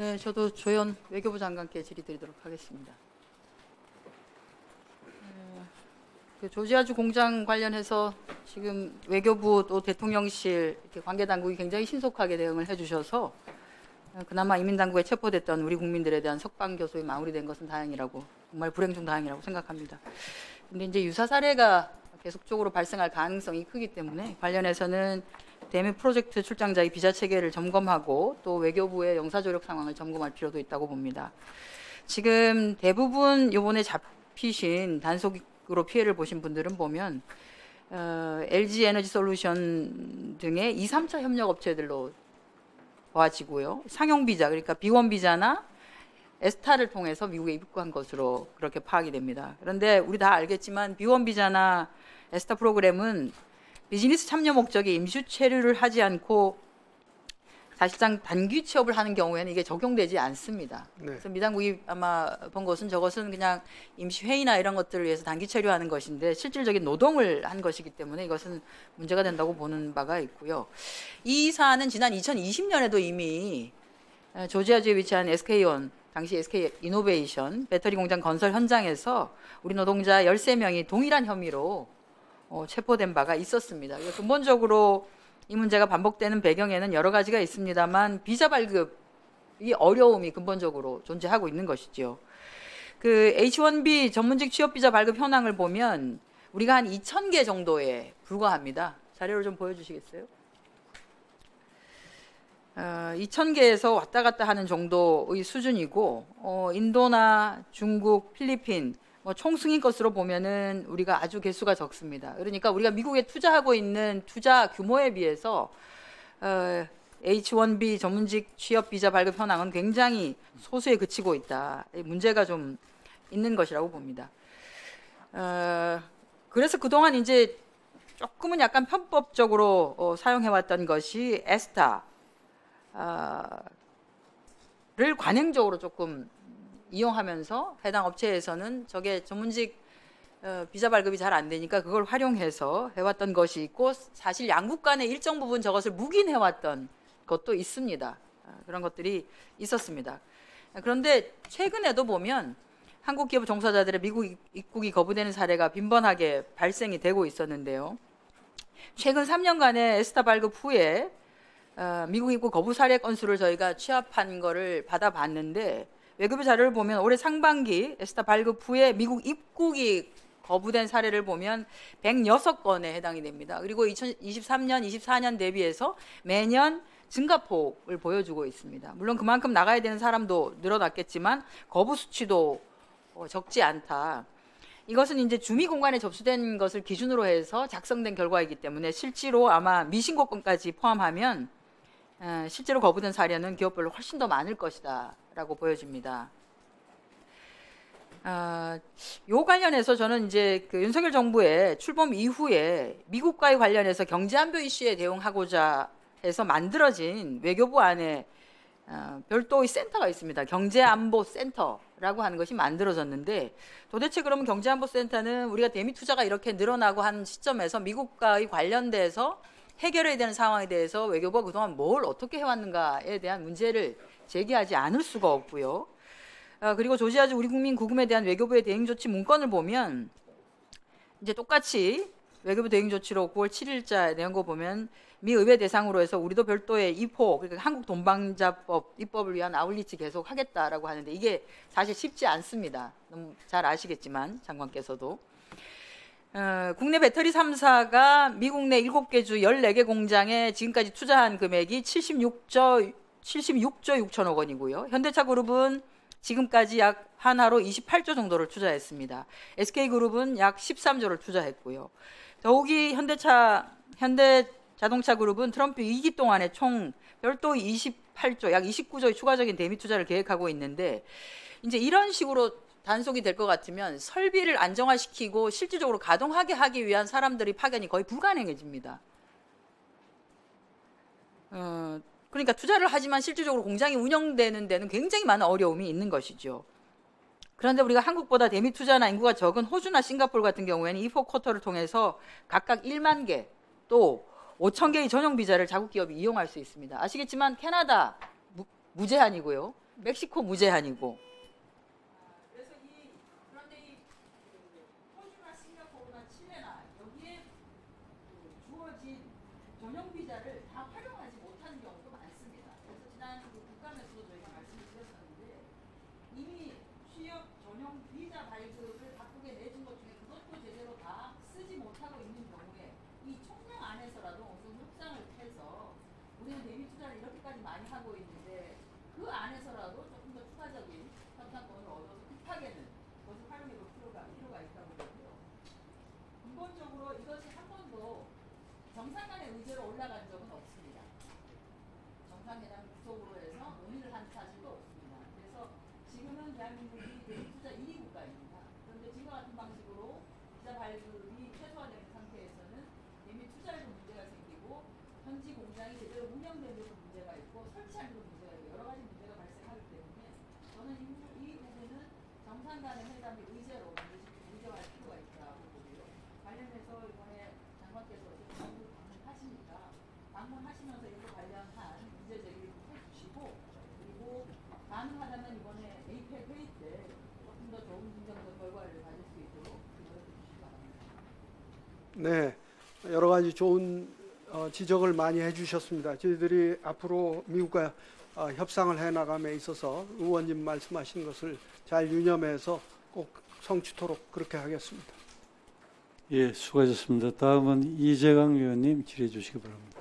네, 저도 조현 외교부 장관께 질의드리도록 하겠습니다. 그 조지아주 공장 관련해서 지금 외교부 또 대통령실 이렇게 관계 당국이 굉장히 신속하게 대응을 해주셔서 그나마 이민 당국에 체포됐던 우리 국민들에 대한 석방 교섭이 마무리된 것은 다행이라고, 정말 불행 중 다행이라고 생각합니다. 근데 이제 유사 사례가 계속적으로 발생할 가능성이 크기 때문에 관련해서는 대미 프로젝트 출장자의 비자 체계를 점검하고 또 외교부의 영사 조력 상황을 점검할 필요도 있다고 봅니다. 지금 대부분 이번에 잡히신 단속으로 피해를 보신 분들은 보면 LG 에너지 솔루션 등의 2, 3차 협력 업체들로 도와지고요. 상용 비자, 그러니까 B1 비자나 에스타를 통해서 미국에 입국한 것으로 그렇게 파악이 됩니다. 그런데 우리 다 알겠지만 B1 비자나 에스타 프로그램은 비즈니스 참여 목적의 임시 체류를 하지 않고 사실상 단기 취업을 하는 경우에는 이게 적용되지 않습니다. 네. 그래서 미 당국이 아마 본 것은 저것은 그냥 임시 회의나 이런 것들을 위해서 단기 체류하는 것인데 실질적인 노동을 한 것이기 때문에 이것은 문제가 된다고 보는 바가 있고요. 이 사안은 지난 2020년에도 이미 조지아주에 위치한 SK온, 당시 SK 이노베이션 배터리 공장 건설 현장에서 우리 노동자 13명이 동일한 혐의로 체포된 바가 있었습니다. 근본적으로 이 문제가 반복되는 배경에는 여러 가지가 있습니다만 비자 발급 이 어려움이 근본적으로 존재하고 있는 것이죠. 그 H1B 전문직 취업 비자 발급 현황을 보면 우리가 한 2,000개 정도에 불과합니다. 자료를 좀 보여주시겠어요? 2,000개에서 왔다 갔다 하는 정도의 수준이고 인도나 중국, 필리핀 총승인 것으로 보면은 우리가 아주 개수가 적습니다. 그러니까 우리가 미국에 투자하고 있는 투자 규모에 비해서 H1B 전문직 취업 비자 발급 현황은 굉장히 소수에 그치고 있다. 문제가 좀 있는 것이라고 봅니다. 그래서 그동안 이제 조금은 약간 편법적으로 사용해왔던 것이 에스타를 관행적으로 조금 이용하면서 해당 업체에서는 저게 전문직 비자 발급이 잘 안 되니까 그걸 활용해서 해왔던 것이 있고 사실 양국 간에 일정 부분 저것을 묵인해왔던 것도 있습니다. 그런 것들이 있었습니다. 그런데 최근에도 보면 한국 기업 종사자들의 미국 입국이 거부되는 사례가 빈번하게 발생이 되고 있었는데요. 최근 3년간의 에스타 발급 후에 미국 입국 거부 사례 건수를 저희가 취합한 거를 받아봤는데 외교부 자료를 보면 올해 상반기 에스타 발급 후에 미국 입국이 거부된 사례를 보면 106건에 해당이 됩니다. 그리고 2023년, 24년 대비해서 매년 증가폭을 보여주고 있습니다. 물론 그만큼 나가야 되는 사람도 늘어났겠지만 거부 수치도 적지 않다. 이것은 이제 주미 공간에 접수된 것을 기준으로 해서 작성된 결과이기 때문에 실제로 아마 미신고건까지 포함하면 실제로 거부된 사례는 기업별로 훨씬 더 많을 것이다 라고 보여집니다. 요 관련해서 저는 이제 그 윤석열 정부의 출범 이후에 미국과의 관련해서 경제안보 이슈에 대응하고자 해서 만들어진 외교부 안에 별도의 센터가 있습니다. 경제안보센터라고 하는 것이 만들어졌는데 도대체 그러면 경제안보센터는 우리가 대미 투자가 이렇게 늘어나고 하는 시점에서 미국과의 관련돼서 해결해야 되는 상황에 대해서 외교부가 그동안 뭘 어떻게 해왔는가에 대한 문제를 제기하지 않을 수가 없고요. 그리고 조지아주 우리 국민 구금에 대한 외교부의 대응 조치 문건을 보면 이제 똑같이 외교부 대응 조치로 9월 7일자 내은 거 보면 미 의회 대상으로 해서 우리도 별도의 입호, 그러니까 한국 돈방자법 입법을 위한 아울리치 계속 하겠다라고 하는데 이게 사실 쉽지 않습니다. 너무 잘 아시겠지만 장관께서도. 국내 배터리 3사가 미국 내 7개 주 14개 공장에 지금까지 투자한 금액이 76조 6천억 원이고요. 현대차 그룹은 지금까지 약 하나로 28조 정도를 투자했습니다. SK그룹은 약 13조를 투자했고요. 더욱이 현대자동차 그룹은 트럼프 2기 동안에 총 별도 28조, 약 29조의 추가적인 대미 투자를 계획하고 있는데 이제 이런 식으로 단속이 될 것 같으면 설비를 안정화시키고 실질적으로 가동하게 하기 위한 사람들의 파견이 거의 불가능해집니다. 그러니까 투자를 하지만 실질적으로 공장이 운영되는 데는 굉장히 많은 어려움이 있는 것이죠. 그런데 우리가 한국보다 대미 투자나 인구가 적은 호주나 싱가포르 같은 경우에는 E4 쿼터를 통해서 각각 1만 개 또 5천 개의 전용 비자를 자국 기업이 이용할 수 있습니다. 아시겠지만 캐나다 무제한이고요. 멕시코 무제한이고. 그래서 그런데 호주나 싱가포르나 칠레나 여기에 주어진 전용 비자를 다 활용하지 못하는 경우도 많습니다. 그래서 지난 국감에서도 저희가 말씀을 드렸었는데 이미 취업 전용 비자 발급을 바꾸게 내준 것 중에 그것도 제대로 다 쓰지 못하고 있는 경우에 이 총량 안에서라도 어느 정도 협상을 해서 우리는 대미 투자를 이렇게까지 많이 하고 있는데 그 안에서라도 조금 더 추가적인 협상권을 얻어서 급하게는 그것을 활용해 볼 필요가 있다고 보고요. 기본적으로 이것이 한 번도 정상 간의 의제로 올라간 적은 없습니다. 정상회담 구속으로 해서 논의를 한 사실도 없습니다. 그래서 지금은 대한민국이 대미 투자 1위 국가입니다. 그런데 지금과 같은 방식으로 비자 발급이 최소화되는 상태에서는 대미 투자에도 문제가 생기고 현지 공장이 제대로 운영되는 문제가 있고 설치하는 문제가 있고 여러 가지 문제가 발생하기 때문에 저는 이 부분은 정상 간의 회담의 의제로 반드시 의제화할 필요가 있다고 보고요. 관련해서 이번에 장관께서 정부 방문하시니까 방문하시면서 이거 관련한 문제 제기를 해주시고 그리고 가능하다면 이번에 APEC 회의 때 조금 더 좋은 긍정적 결과를 가질 수 있도록 노력해 주시기 바랍니다. 네, 여러 가지 좋은 지적을 많이 해주셨습니다. 저희들이 앞으로 미국과 협상을 해나감에 있어서 의원님 말씀하신 것을 잘 유념해서 꼭 성취토록 그렇게 하겠습니다. 예, 수고하셨습니다. 다음은 이재강 의원님 질의해 주시기 바랍니다.